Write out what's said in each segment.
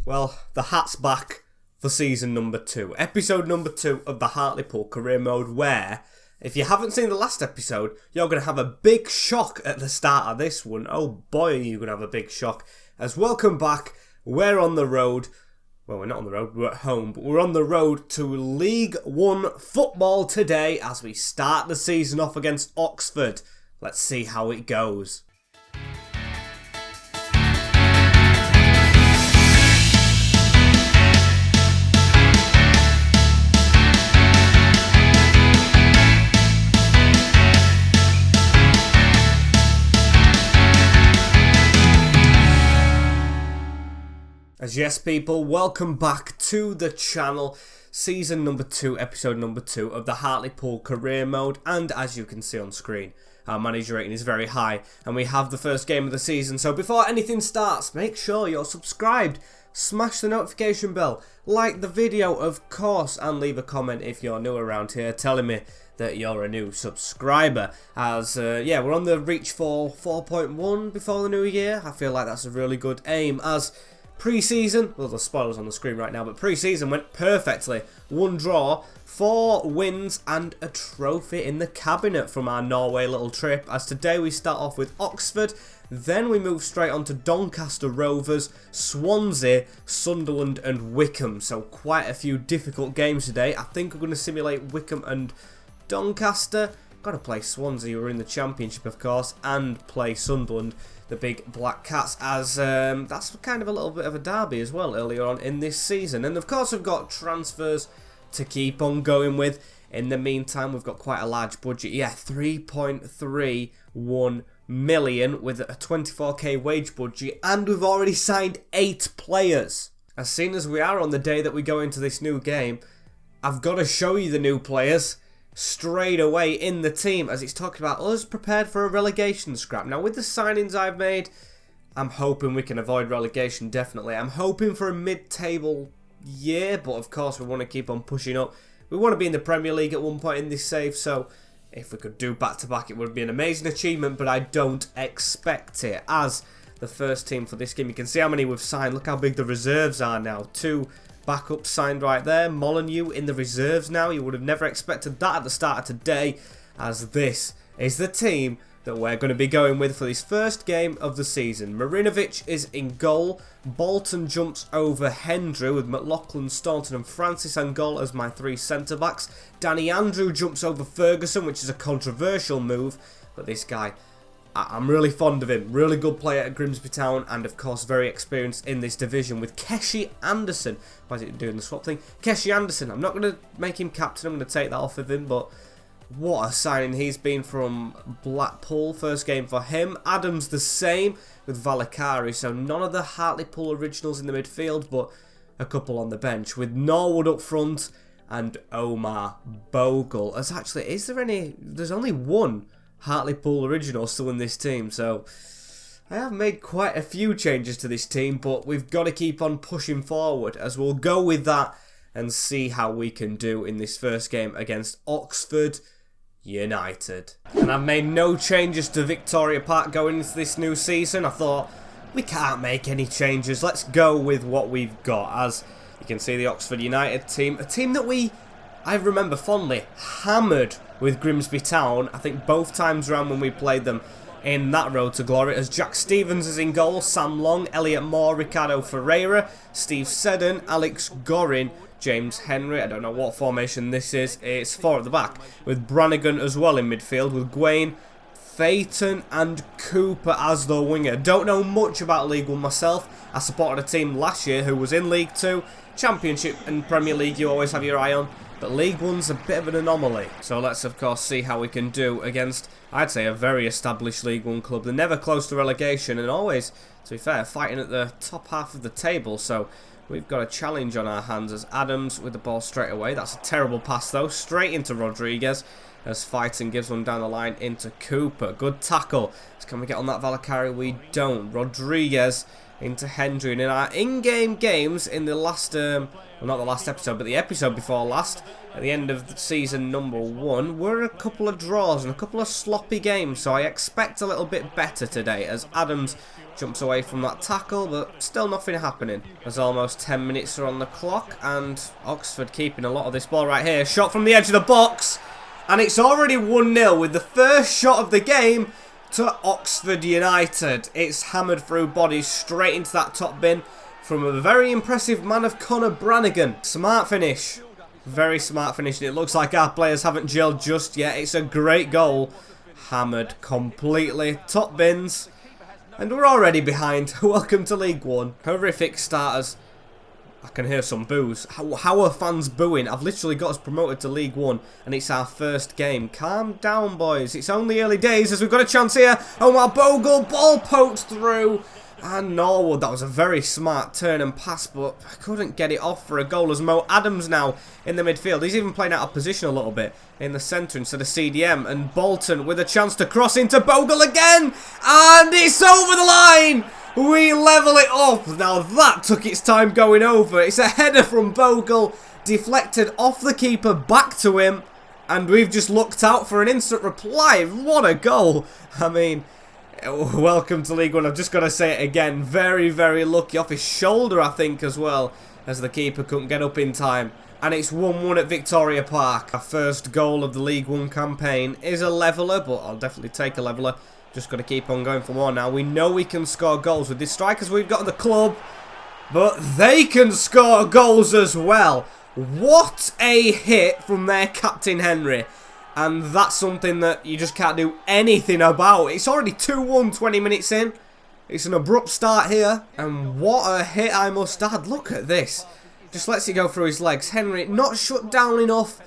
Well, the hat's back for season number 2. Episode number 2 of the Hartlepool career mode, where, if you haven't seen the last episode, you're going to have a big shock at the start of this one. Oh boy, are you going to have a big shock. As welcome back, we're on the road. Well, we're not on the road, we're at home, but we're on the road to League 1 football today as we start the season off against Oxford. Let's see how it goes. As yes people, welcome back to the channel, season number 2, episode number 2 of the Hartlepool career mode, and as you can see on screen, our manager rating is very high, and we have the first game of the season. So before anything starts, make sure you're subscribed, smash the notification bell, like the video of course, and leave a comment if you're new around here telling me that you're a new subscriber. As yeah, we're on the reach for 4.1 before the new year. I feel like that's a really good aim, as pre-season, well, the spoilers on the screen right now, but pre-season went perfectly. 1 draw, 4 wins, and a trophy in the cabinet from our Norway little trip. As today we start off with Oxford, then we move straight on to Doncaster Rovers, Swansea, Sunderland, and Wycombe. So quite a few difficult games today. I think we're going to simulate Wycombe and Doncaster. Got to play Swansea, who are in the Championship, of course, and play Sunderland, the big Black Cats, as that's kind of a little bit of a derby as well earlier on in this season. And of course we've got transfers to keep on going with. In the meantime, we've got quite a large budget. Yeah, 3.31 million with a 24k wage budget, and we've already signed 8 players. As soon as we are on the day that we go into this new game, I've got to show you the new players straight away in the team, as it's talking about us prepared for a relegation scrap. Now with the signings I've made, I'm hoping we can avoid relegation, definitely. I'm hoping for a mid-table year, but of course we want to keep on pushing up. We want to be in the Premier League at one point in this save, so if we could do back-to-back it would be an amazing achievement, but I don't expect it. As the first team for this game, you can see how many we've signed. Look how big the reserves are now. 2 backup signed right there. Molyneux in the reserves now. You would have never expected that at the start of today, as this is the team that we're going to be going with for this first game of the season. Marinovic is in goal. Bolton jumps over Hendry with McLaughlin, Staunton and Francis in goal as my 3 centre-backs. Danny Andrew jumps over Ferguson, which is a controversial move, but this guy, I'm really fond of him. Really good player at Grimsby Town, and of course very experienced in this division with Keshi Anderson. Why is it doing the swap thing? Keshi Anderson. I'm not going to make him captain. I'm going to take that off of him, but what a signing he's been from Blackpool. First game for him. Adams the same with Valakari. So none of the Hartlepool originals in the midfield, but a couple on the bench with Norwood up front and Omar Bogle. As actually, is there any? There's only one Hartlepool original still in this team, so I have made quite a few changes to this team, but we've got to keep on pushing forward, as we'll go with that and see how we can do in this first game against Oxford United. And I've made no changes to Victoria Park going into this new season. I thought, we can't make any changes, let's go with what we've got. As you can see, the Oxford United team, a team that I remember fondly hammered with Grimsby Town, I think both times around when we played them in that road to glory, as Jack Stevens is in goal, Sam Long, Elliot Moore, Ricardo Ferreira, Steve Seddon, Alex Gorin, James Henry. I don't know what formation this is. It's 4 at the back, with Brannigan as well in midfield, with Gwaine, Phaeton and Cooper as the winger. Don't know much about League 1 myself. I supported a team last year who was in League 2. Championship and Premier League you always have your eye on, but League 1's a bit of an anomaly. So let's of course see how we can do against, I'd say, a very established League 1 club. They're never close to relegation and always, to be fair, fighting at the top half of the table. So we've got a challenge on our hands, as Adams with the ball straight away. That's a terrible pass though, straight into Rodriguez, as Fighton gives one down the line into Cooper. Good tackle. So can we get on that Valakari? We don't. Rodriguez into Hendry. And in our in-game games in the last, well, not the last episode, but the episode before last, at the end of season number 1, were a couple of draws and a couple of sloppy game, so I expect a little bit better today as Adams jumps away from that tackle, but still nothing happening. There's almost 10 minutes are on the clock, and Oxford keeping a lot of this ball right here. Shot from the edge of the box, and it's already 1-0 with the first shot of the game to Oxford United. It's hammered through bodies straight into that top bin from a very impressive man of Conor Brannigan. Smart finish. Very smart finish. And it looks like our players haven't gelled just yet. It's a great goal. Hammered completely. Top bins. And we're already behind. Welcome to League One. Horrific starters. I can hear some boos. How are fans booing? I've literally got us promoted to League One and it's our first game. Calm down, boys. It's only early days as we've got a chance here. Oh, my Bogle ball poked through. And Norwood, that was a very smart turn and pass, but I couldn't get it off for a goal as Mo Adams now in the midfield. He's even playing out of position a little bit in the centre instead of CDM. And Bolton with a chance to cross into Bogle again. And it's over the line. We level it up. Now that took its time going over. It's a header from Bogle, deflected off the keeper, back to him. And we've just looked out for an instant reply. What a goal. I mean, welcome to League One. I've just got to say it again. Very, very lucky off his shoulder, I think, as well, as the keeper couldn't get up in time. And it's 1-1 at Victoria Park. Our first goal of the League One campaign is a leveller, but I'll definitely take a leveller. Just got to keep on going for more now. We know we can score goals with the strikers we've got in the club, but they can score goals as well. What a hit from their captain, Henry. And that's something that you just can't do anything about. It's already 2-1 20 minutes in. It's an abrupt start here. And what a hit, I must add. Look at this. Just lets it go through his legs. Henry not shut down enough.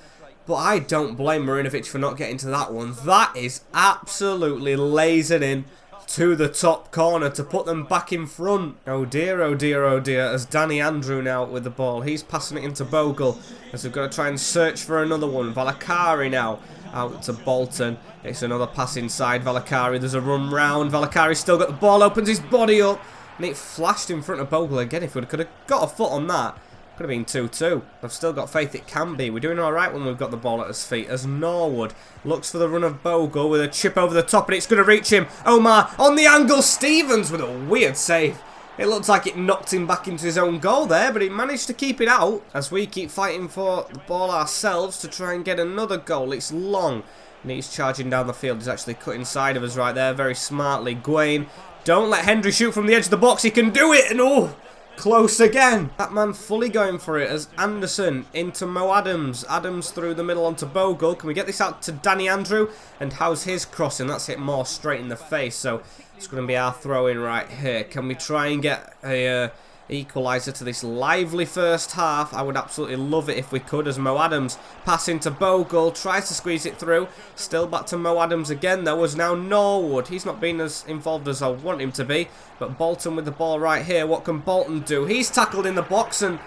But I don't blame Marinovic for not getting to that one. That is absolutely lasered in to the top corner to put them back in front. Oh dear, oh dear, oh dear. As Danny Andrew now with the ball. He's passing it into Bogle. As we've got to try and search for another one. Valakari now out to Bolton. It's another pass inside Valakari. There's a run round. Valakari's still got the ball. Opens his body up. And it flashed in front of Bogle again. If we could have got a foot on that, could have been 2-2. I've still got faith it can be. We're doing alright when we've got the ball at his feet. As Norwood looks for the run of Bogle with a chip over the top and it's going to reach him. Omar on the angle. Stevens with a weird save. It looks like it knocked him back into his own goal there, but he managed to keep it out as we keep fighting for the ball ourselves to try and get another goal. It's long and he's charging down the field. He's actually cut inside of us right there very smartly. Gwaine, don't let Hendry shoot from the edge of the box. He can do it, and oh, close again. That man fully going for it as Anderson into Mo Adams. Adams through the middle onto Bogle. Can we get this out to Danny Andrew? And how's his crossing? That's hit more straight in the face. So it's going to be our throw-in right here. Can we try and get a equaliser to this lively first half? I would absolutely love it if we could, as Mo Adams passing to Bogle, tries to squeeze it through. Still back to Mo Adams again, though, as now Norwood. He's not been as involved as I want him to be, but Bolton with the ball right here. What can Bolton do? He's tackled in the box, and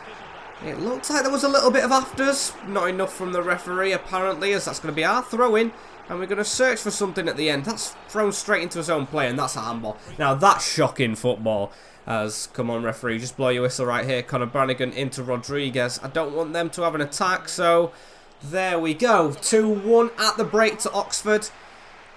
it looks like there was a little bit of afters. Not enough from the referee, apparently, as that's going to be our throw-in. And we're going to search for something at the end. That's thrown straight into his own play, and that's a handball. Now, that's shocking football. As, come on, referee, just blow your whistle right here. Conor Brannigan into Rodriguez. I don't want them to have an attack, so there we go. 2-1 at the break to Oxford.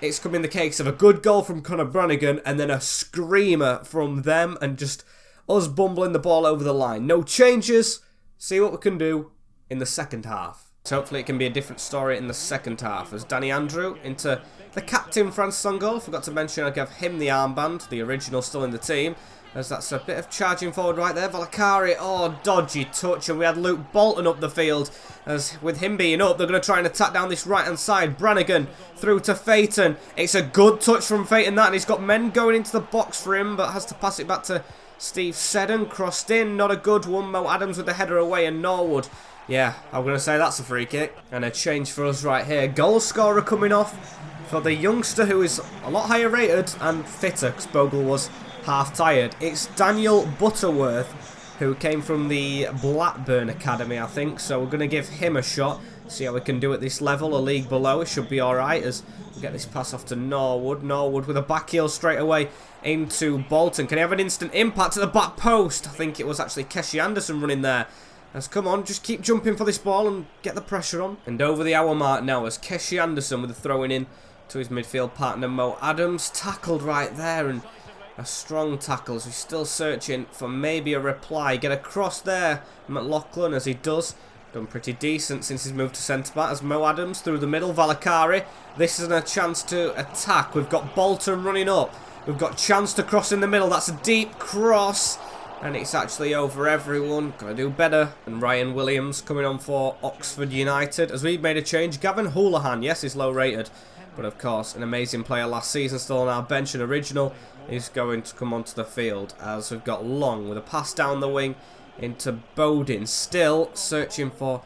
It's come in the case of a good goal from Conor Brannigan and then a screamer from them and just us bumbling the ball over the line. No changes. See what we can do in the second half. So hopefully it can be a different story in the second half as Danny Andrew into the captain, Francis Songol. Forgot to mention I gave him the armband, the original still in the team, as that's a bit of charging forward right there. Valakari, oh, dodgy touch, and we had Luke Bolton up the field, as with him being up, they're going to try and attack down this right-hand side. Brannigan through to Phaeton. It's a good touch from Phaeton, that, and he's got men going into the box for him, but has to pass it back to Steve Seddon. Crossed in, not a good one. Mo Adams with the header away, and Norwood. Yeah, I'm going to say that's a free kick. And a change for us right here. Goal scorer coming off for the youngster who is a lot higher rated and fitter, because Bogle was half tired. It's Daniel Butterworth, who came from the Blackburn Academy, I think. So we're going to give him a shot. See how we can do at this level. A league below, it should be alright as we get this pass off to Norwood. Norwood with a back heel straight away into Bolton. Can he have an instant impact at the back post? I think it was actually Keshi Anderson running there. As come on, just keep jumping for this ball and get the pressure on. And over the hour mark now as Keshi Anderson with the throwing in to his midfield partner Mo Adams. Tackled right there, and a strong tackle as we're still searching for maybe a reply. Get across there, McLaughlin, as he does. Done pretty decent since he's moved to centre-back as Mo Adams through the middle. Valakari, this isn't a chance to attack. We've got Bolton running up. We've got chance to cross in the middle. That's a deep cross. And it's actually over everyone. Gotta do better. And Ryan Williams coming on for Oxford United. As we've made a change, Gavin Houlihan, yes, he's low rated. But of course, an amazing player last season, still on our bench, and original is going to come onto the field. As we've got Long with a pass down the wing into Bodin. Still searching for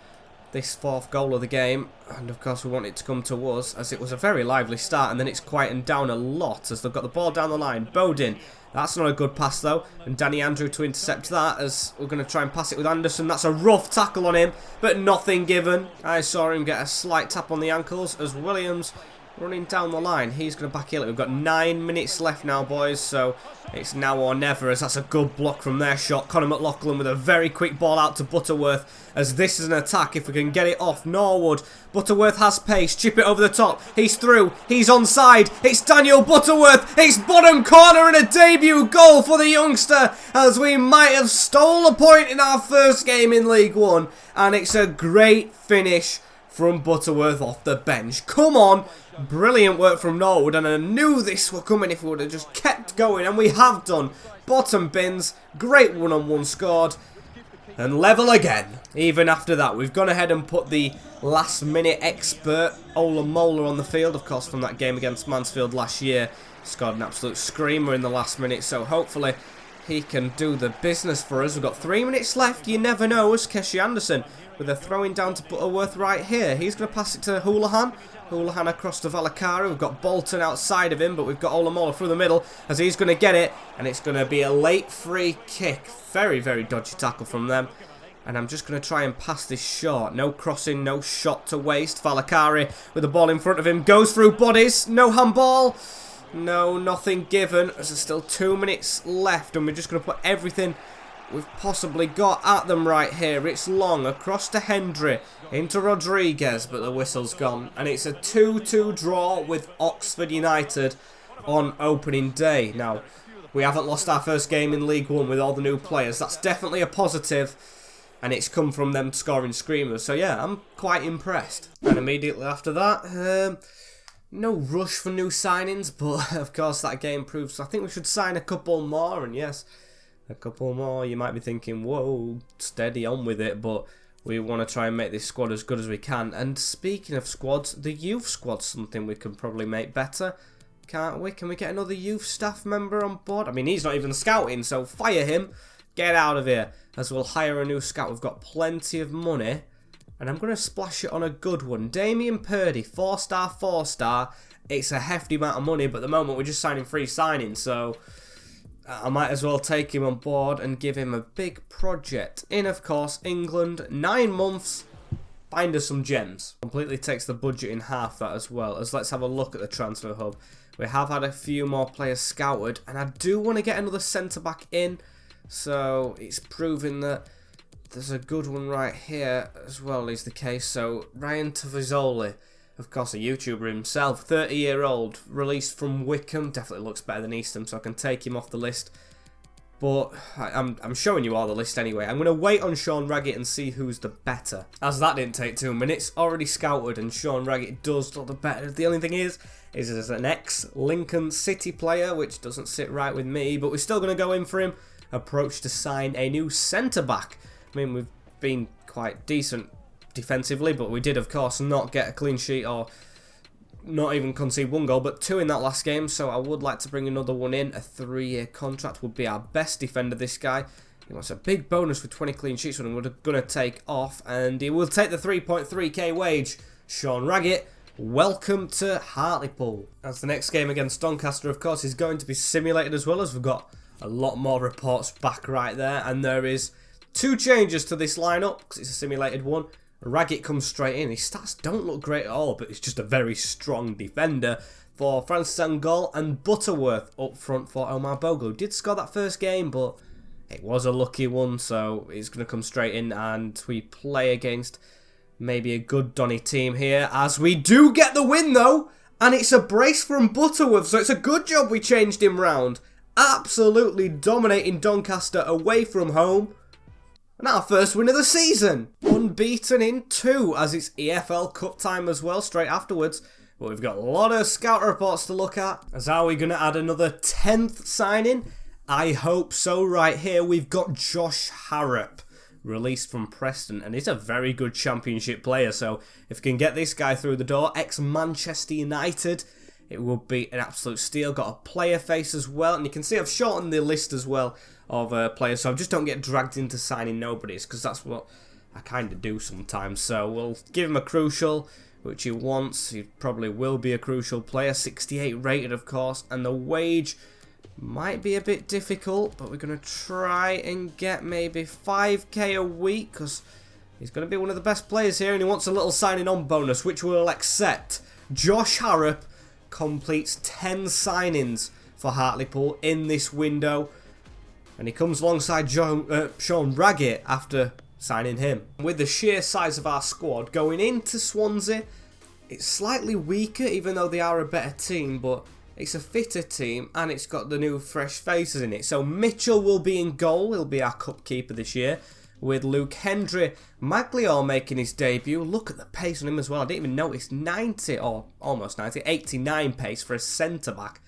this fourth goal of the game. And of course we want it to come to us, as it was a very lively start, and then it's quietened down a lot as they've got the ball down the line. Bodin, that's not a good pass though, and Danny Andrew to intercept that, as we're going to try and pass it with Anderson. That's a rough tackle on him, but nothing given. I saw him get a slight tap on the ankles as Williams running down the line. He's going to back heel it. We've got 9 minutes left now, boys, so it's now or never, as that's a good block from their shot. Conor McLaughlin with a very quick ball out to Butterworth, as this is an attack if we can get it off Norwood. Butterworth has pace, chip it over the top, he's through, he's onside, it's Daniel Butterworth, it's bottom corner and a debut goal for the youngster, as we might have stole a point in our first game in League One, and it's a great finish from Butterworth off the bench. Come on, brilliant work from Norwood, and I knew this were coming if we would have just kept going, and we have done. Bottom bins, great one-on-one scored, and level again. Even after that, we've gone ahead and put the last-minute expert Ola Mola on the field, of course, from that game against Mansfield last year. Scored an absolute screamer in the last minute, so hopefully he can do the business for us. We've got 3 minutes left, you never know, as Keshi Anderson with a throwing down to Butterworth right here. He's going to pass it to Houlihan. Houlihan across to Valakari. We've got Bolton outside of him, but we've got Olamola through the middle as he's going to get it, and it's going to be a late free kick. Very, very dodgy tackle from them. And I'm just going to try and pass this short. No crossing, no shot to waste. Valakari with the ball in front of him. Goes through bodies. No handball. No, nothing given. There's still 2 minutes left, and we're just going to put everything we've possibly got at them right here. It's Long across to Hendry into Rodriguez, but the whistle's gone, and it's a 2-2 draw with Oxford United on opening day. Now, we haven't lost our first game in League One with all the new players. That's definitely a positive, and it's come from them scoring screamers. So yeah, I'm quite impressed. And immediately after that, no rush for new signings, but of course that game proves, I think we should sign a couple more, and yes, a couple more. You might be thinking, whoa, steady on with it, but we want to try and make this squad as good as we can. And speaking of squads, the youth squad's something we can probably make better, can't we? Can we get another youth staff member on board? I mean, he's not even scouting, so fire him. Get out of here, as we'll hire a new scout. We've got plenty of money, and I'm going to splash it on a good one. Damien Purdy, 4-star, 4-star. It's a hefty amount of money, but at the moment we're just signing free signings, so I might as well take him on board and give him a big project. In, of course, England, 9 months, find us some gems. Completely takes the budget in half, that as well. As let's have a look at the transfer hub. We have had a few more players scouted, and I do want to get another centre-back in. So it's proving that there's a good one right here as well is the case. So Ryan Tavizoli, of course a YouTuber himself, 30-year-old, released from Wickham, definitely looks better than Eastham, so I can take him off the list. But I'm showing you all the list anyway. I'm going to wait on Sean Raggett and see who's the better. As that didn't take 2 minutes, already scouted, and Sean Raggett does look the better. The only thing is as an ex-Lincoln City player, which doesn't sit right with me, but we're still going to go in for him. Approach to sign a new centre-back. I mean, we've been quite decent defensively, but we did, of course, not get a clean sheet or not even concede 1 goal, but 2 in that last game, so I would like to bring another one in. A 3-year contract would be our best defender, this guy. He wants a big bonus with 20 clean sheets, and we're going to take off, and he will take the 3.3k wage. Sean Raggett, welcome to Hartlepool. As the next game against Doncaster, of course, is going to be simulated as well, as we've got a lot more reports back right there, and there is 2 changes to this lineup because it's a simulated one. Raggett comes straight in. His stats don't look great at all, but he's just a very strong defender for Francis Angol, and Butterworth up front for Omar Bogle. Did score that first game, but it was a lucky one, so he's going to come straight in, and we play against maybe a good Donny team here, as we do get the win though. And it's a brace from Butterworth, so it's a good job we changed him round. Absolutely dominating Doncaster away from home. And our first win of the season. Unbeaten in 2, as it's EFL Cup time as well, straight afterwards. But we've got a lot of scout reports to look at. As are we going to add another 10th signing? I hope so. Right here, we've got Josh Harrop, released from Preston, and he's a very good championship player. So if we can get this guy through the door, ex-Manchester United, it will be an absolute steal. Got a player face as well, and you can see I've shortened the list as well of players, so I just don't get dragged into signing nobodies, because that's what I kind of do sometimes. So we'll give him a crucial, which he wants. He probably will be a crucial player. 68 rated, of course, and the wage might be a bit difficult, but we're going to try and get maybe 5k a week, because he's going to be one of the best players here, and he wants a little signing on bonus, which we'll accept. Josh Harrop completes 10 signings for Hartlepool in this window, and he comes alongside Sean Raggett after signing him. With the sheer size of our squad going into Swansea, it's slightly weaker, even though they are a better team, but it's a fitter team, and it's got the new fresh faces in it. So Mitchell will be in goal. He'll be our cup keeper this year, with Luke Hendry Maglior making his debut. Look at the pace on him as well. I didn't even notice. 90, or almost 90, 89 pace for a centre-back.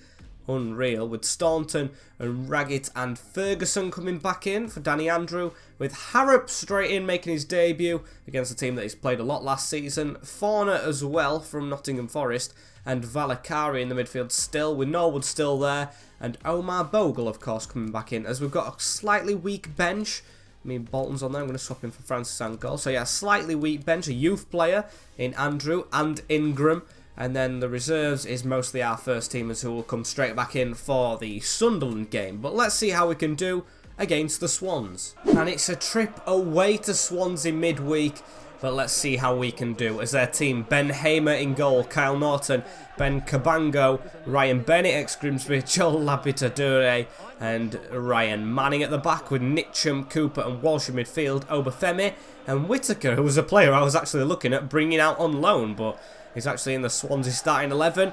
Unreal. With Staunton and Raggett and Ferguson coming back in for Danny Andrew, with Harrop straight in making his debut against a team that he's played a lot last season. Fauna as well from Nottingham Forest, and Valakari in the midfield still, with Norwood still there, and Omar Bogle, of course, coming back in, as we've got a slightly weak bench. I mean, Bolton's on there. I'm going to swap him for Francis Angol. So yeah, slightly weak bench, a youth player in Andrew and Ingram. And then the reserves is mostly our first teamers, who will come straight back in for the Sunderland game. But let's see how we can do against the Swans. And it's a trip away to Swansea midweek. But let's see how we can do as their team. Ben Hamer in goal, Kyle Norton, Ben Cabango, Ryan Bennett, ex-Grimsby, Joel Labitadure, and Ryan Manning at the back, with Nitcham, Cooper and Walsh in midfield, Obafemi and Whittaker, who was a player I was actually looking at bringing out on loan, but he's actually in the Swansea starting 11.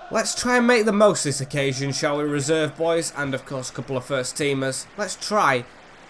Let's try and make the most of this occasion, shall we, reserve boys, and of course a couple of first teamers. Let's try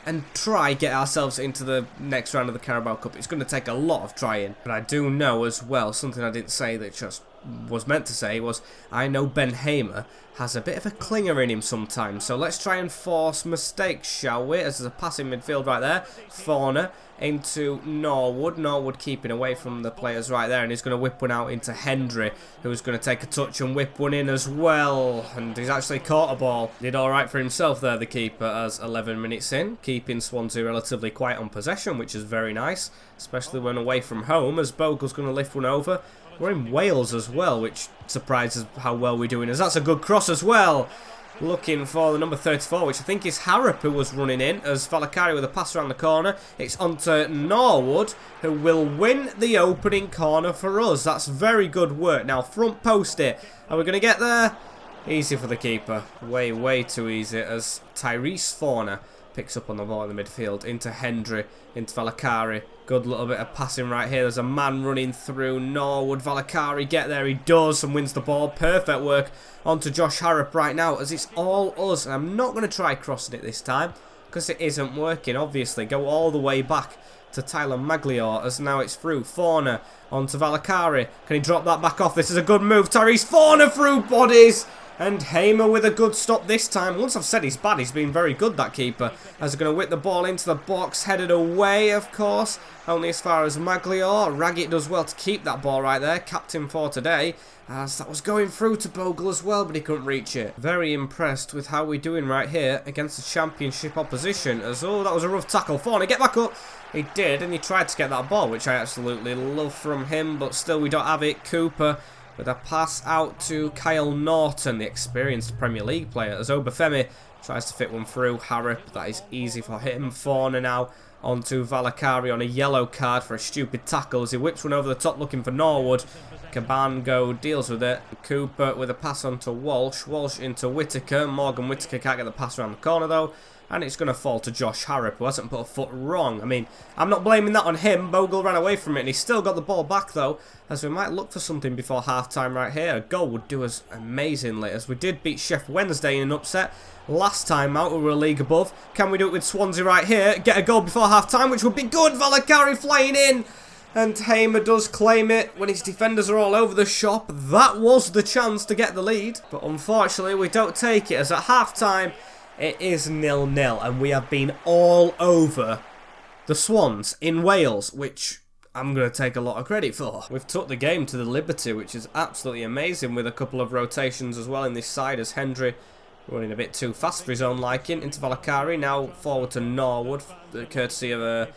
get ourselves into the next round of the Carabao Cup. It's going to take a lot of trying, but I do know as well, something I didn't say that just was meant to say was, I know Ben Hamer has a bit of a clinger in him sometimes, so let's try and force mistakes, shall we, as there's a passing midfield right there. Fauna into Norwood. Norwood keeping away from the players right there, and he's going to whip one out into Hendry, who's going to take a touch and whip one in as well, and he's actually caught a ball. Did alright for himself there, the keeper, as 11 minutes in, keeping Swansea relatively quiet on possession, which is very nice, especially when away from home, as Bogle's going to lift one over. We're in Wales as well, which surprises how well we're doing, as that's a good cross as well. Looking for the number 34, which I think is Harrop, who was running in, as Valakari with a pass around the corner. It's onto Norwood, who will win the opening corner for us. That's very good work. Now, front post it. Are we going to get there? Easy for the keeper. Way, way too easy, as Tyrese Fauna picks up on the ball in the midfield, into Hendry, into Valakari. Good little bit of passing right here. There's a man running through. Norwood, Valakari, get there, he does, and wins the ball. Perfect work onto Josh Harrop right now, as it's all us. And I'm not going to try crossing it this time, because it isn't working, obviously. Go all the way back to Tyler Maglior, as now it's through. Fauna onto Valakari. Can he drop that back off? This is a good move. Tyrese Fauna through bodies. And Hamer with a good stop this time. Once I've said he's bad, he's been very good, that keeper. As they're going to whip the ball into the box, headed away, of course. Only as far as Maglior. Raggett does well to keep that ball right there. Captain for today. As that was going through to Bogle as well, but he couldn't reach it. Very impressed with how we're doing right here against the championship opposition. As, oh, that was a rough tackle. Fauna, get back up. He did, and he tried to get that ball, which I absolutely love from him. But still, we don't have it. Cooper with a pass out to Kyle Norton, the experienced Premier League player, as Obafemi tries to fit one through. Harrop, that is easy for him. Fauna now onto Valakari on a yellow card for a stupid tackle, as he whips one over the top looking for Norwood. Cabango deals with it. Cooper with a pass onto Walsh. Walsh into Whittaker. Morgan Whittaker can't get the pass around the corner though. And it's going to fall to Josh Harrop, who hasn't put a foot wrong. I mean, I'm not blaming that on him. Bogle ran away from it, and he's still got the ball back, though, as we might look for something before half-time right here. A goal would do us amazingly, as we did beat Sheffield Wednesday in an upset. Last time out, we were a league above. Can we do it with Swansea right here? Get a goal before half-time, which would be good. Valakari flying in. And Hamer does claim it when his defenders are all over the shop. That was the chance to get the lead. But unfortunately, we don't take it, as at half-time, it is 0-0, and we have been all over the Swans in Wales, which I'm going to take a lot of credit for. We've took the game to the Liberty, which is absolutely amazing, with a couple of rotations as well in this side, as Hendry running a bit too fast for his own liking. Into Valakari, now forward to Norwood, courtesy of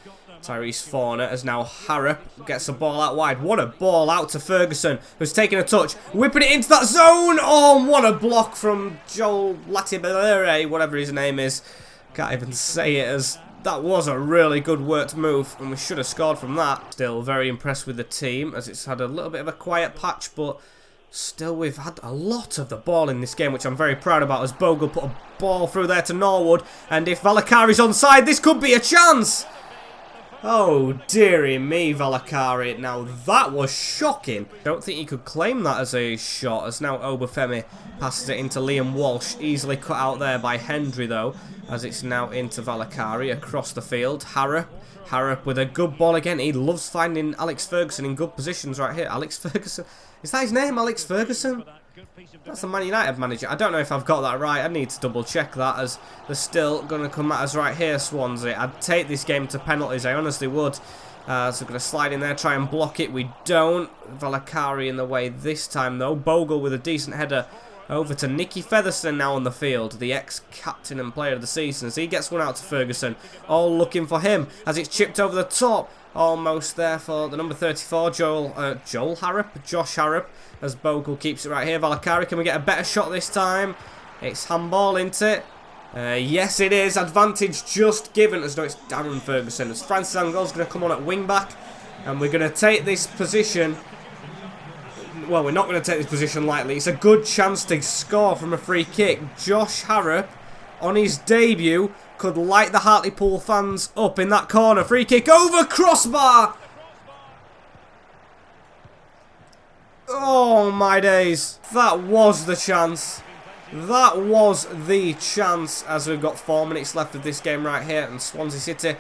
Tyrese Forner, as now Harrop gets the ball out wide. What a ball out to Ferguson, who's taking a touch, whipping it into that zone. Oh, what a block from Joel Latibere, whatever his name is. Can't even say it, as that was a really good worked move, and we should have scored from that. Still very impressed with the team, as it's had a little bit of a quiet patch, but still we've had a lot of the ball in this game, which I'm very proud about, as Bogle put a ball through there to Norwood, and if Valakari's onside, this could be a chance. Oh, dearie me, Valakari. Now, that was shocking. Don't think he could claim that as a shot, as now Obafemi passes it into Liam Walsh. Easily cut out there by Hendry, though, as it's now into Valakari across the field. Harrop with a good ball again. He loves finding Alex Ferguson in good positions right here. Alex Ferguson. Is that his name, Alex Ferguson? That's the Man United manager. I don't know if I've got that right. I need to double check that, as they're still going to come at us right here, Swansea. I'd take this game to penalties. I honestly would. So we're going to slide in there, try and block it. We don't. Valakari in the way this time, though. Bogle with a decent header over to Nicky Featherstone now on the field, the ex-captain and player of the season, as he gets one out to Ferguson. All looking for him, as it's chipped over the top. Almost there for the number 34, Josh Harrop, as Bogle keeps it right here. Valakari, can we get a better shot this time? It's handball, isn't it? Yes, it is. Advantage just given, as though it's Darren Ferguson, as Francis Angol's going to come on at wing-back, and we're going to take this position. Well, we're not going to take this position lightly. It's a good chance to score from a free kick. Josh Harrop, on his debut, could light the Hartlepool fans up in that corner. Free kick over crossbar. Oh my days. That was the chance. That was the chance, as we've got 4 minutes left of this game right here. And Swansea City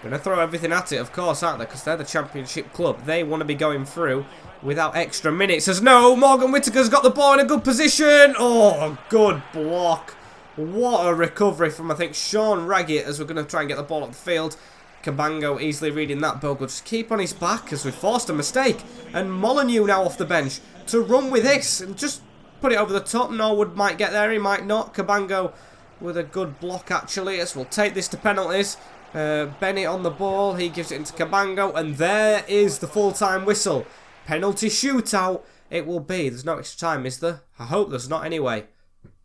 going to throw everything at it, of course, aren't they? Because they're the Championship club. They want to be going through without extra minutes. As no, Morgan Whittaker's got the ball in a good position. Oh, good block. What a recovery from, I think, Sean Raggett, as we're going to try and get the ball up the field. Cabango easily reading that. Bogle just keep on his back, as we forced a mistake. And Molyneux now off the bench to run with this and just put it over the top. Norwood might get there, he might not. Cabango with a good block, actually, as we'll take this to penalties. Bennett on the ball, he gives it into Cabango, and there is the full-time whistle. Penalty shootout it will be. There's no extra time, is there? I hope there's not anyway.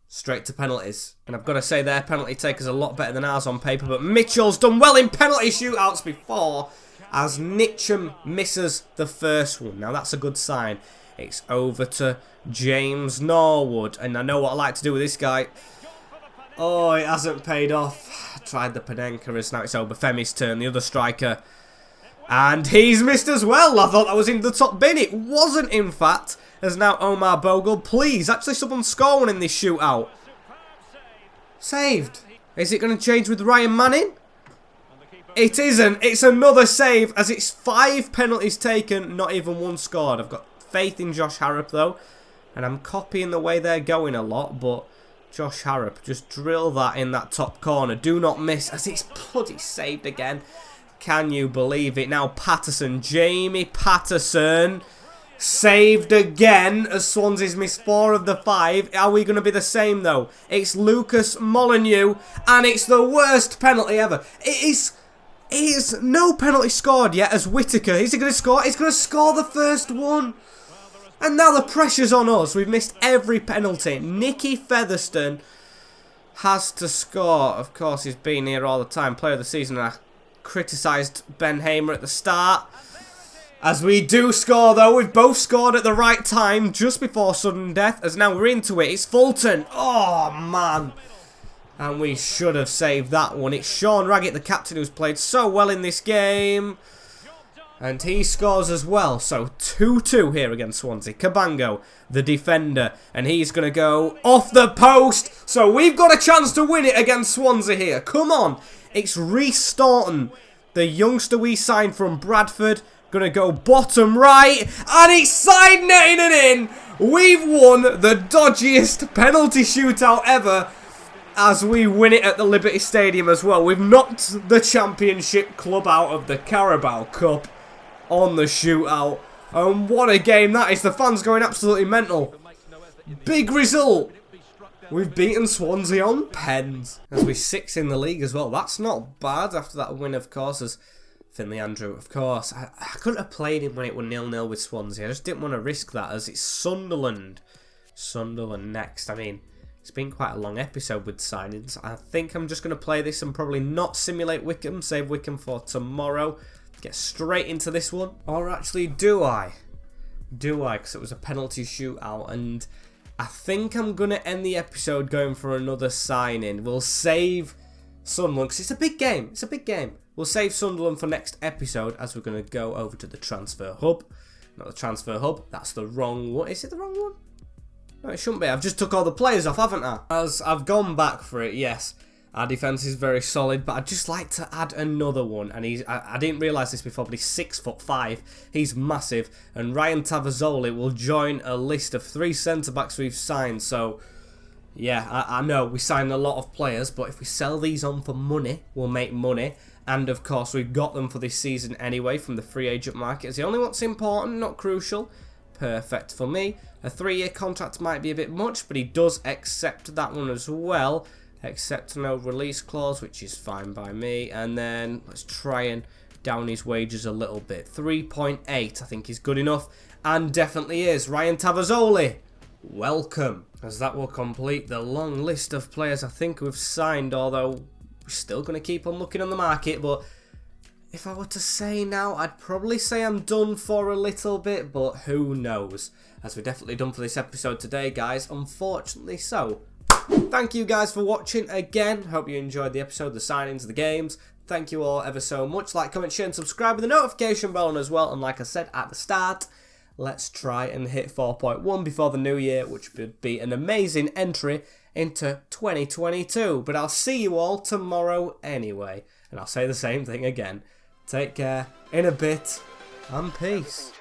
Straight to penalties. And I've got to say, their penalty taker's a lot better than ours on paper, but Mitchell's done well in penalty shootouts before, as Nitcham misses the first one. Now that's a good sign. It's over to James Norwood, and I know what I like to do with this guy. Oh, it hasn't paid off. I tried the Panenka, as now it's Obafemi's turn, the other striker. And he's missed as well. I thought that was in the top bin. It wasn't, in fact. As now Omar Bogle, please, actually someone score one in this shootout. Saved. Is it going to change with Ryan Manning? It isn't. It's another save, as it's 5 penalties taken, not even 1 scored. I've got faith in Josh Harrop, though. And I'm copying the way they're going a lot, but Josh Harrop, just drill that in that top corner. Do not miss, as it's bloody saved again. Can you believe it? Now Patterson, Jamie Patterson, saved again, as Swansea's missed 4 of the 5. Are we going to be the same, though? It's Lucas Molyneux, and it's the worst penalty ever. It is no penalty scored yet, as Whittaker. Is he going to score? He's going to score the first one. And now the pressure's on us. We've missed every penalty. Nicky Featherstone has to score. Of course, he's been here all the time. Player of the season. I criticised Ben Hamer at the start. As we do score, though, we've both scored at the right time, just before sudden death, as now we're into it. It's Fulton. Oh, man. And we should have saved that one. It's Sean Raggett, the captain, who's played so well in this game. And he scores as well. So 2-2 here against Swansea. Cabango, the defender. And he's going to go off the post. So we've got a chance to win it against Swansea here. Come on. It's Reece Staunton, the youngster we signed from Bradford. Going to go bottom right. And it's side netting it in. We've won the dodgiest penalty shootout ever, as we win it at the Liberty Stadium as well. We've knocked the Championship club out of the Carabao Cup on the shootout. And what a game that is. The fans going absolutely mental. Big result. We've beaten Swansea on pens. As we're 6th in the league as well. That's not bad after that win, of course, as Finley Andrew, of course. I couldn't have played him when it was 0-0 with Swansea. I just didn't want to risk that, as it's Sunderland. Sunderland next. I mean, it's been quite a long episode with signings. I think I'm just going to play this and probably not simulate Wickham. Save Wickham for tomorrow. Get straight into this one. Or actually, do I? Do I? Because it was a penalty shootout. And I think I'm going to end the episode going for another signing. We'll save Sunderland, because it's a big game. It's a big game. We'll save Sunderland for next episode, as we're going to go over to the transfer hub. Not the transfer hub. That's the wrong one. Is it the wrong one? No, it shouldn't be. I've just took all the players off, haven't I? As I've gone back for it, yes. Our defence is very solid, but I'd just like to add another one. And I didn't realise this before, but he's 6'5". He's massive. And Ryan Tavazzoli will join a list of 3 centre-backs we've signed. So, yeah, I know we signed a lot of players, but if we sell these on for money, we'll make money. And, of course, we've got them for this season anyway from the free agent market. It's the only what's important, not crucial. Perfect for me. A 3-year contract might be a bit much, but he does accept that one as well. Accept no release clause, which is fine by me. And then let's try and down his wages a little bit. 3.8 I think is good enough, and definitely is. Ryan Tavazzoli, welcome. As that will complete the long list of players I think we've signed, although we're still going to keep on looking on the market. But if I were to say now, I'd probably say I'm done for a little bit, but who knows. As we're definitely done for this episode today, guys, unfortunately so. Thank you guys for watching again. Hope you enjoyed the episode, the signings, the games. Thank you all ever so much. Like, comment, share and subscribe with the notification bell on as well. And like I said at the start, let's try and hit 4.1 before the new year, which would be an amazing entry into 2022. But I'll see you all tomorrow anyway. And I'll say the same thing again. Take care, in a bit, and peace.